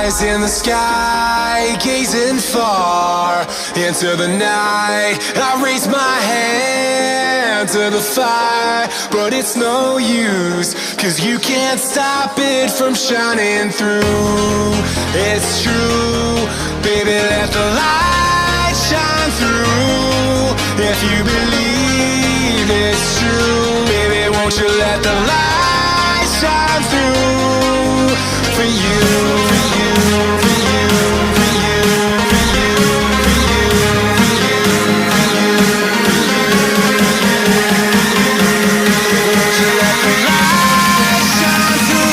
Eyes in the sky, gazing far into the night. I raise my hand to the fire, but it's no use, 'cause you can't stop it from shining through. It's true, baby, let the light shine through. If you believe it's true, baby, won't you let the light shine through for you, for you, for you, for you, for you, for you, for you, for you, for you. Won't you let the light shine through?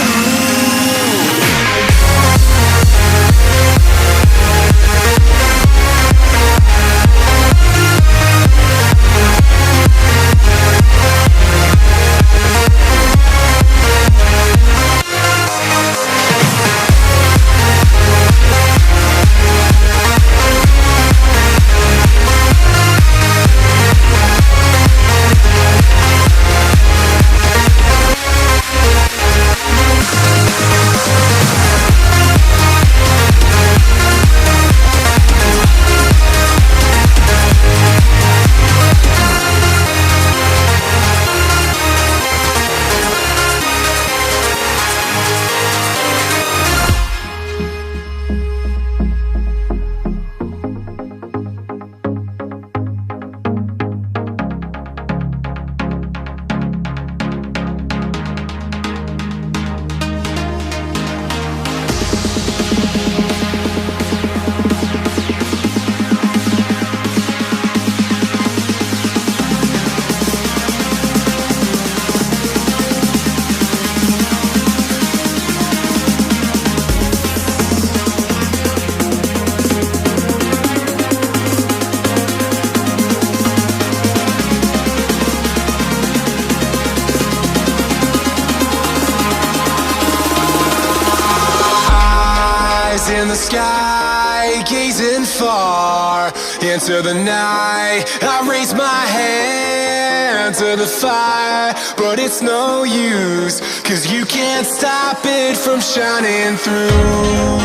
In the sky, gazing far into the night. I raise my hand to the fire, but it's no use, 'cause you can't stop it from shining through.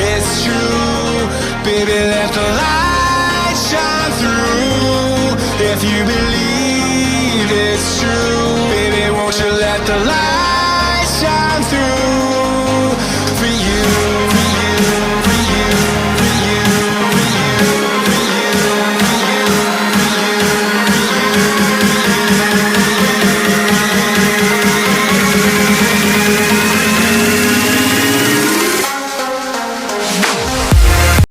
It's true, baby, let the light shine through. If you believe it's true, baby, won't you let the light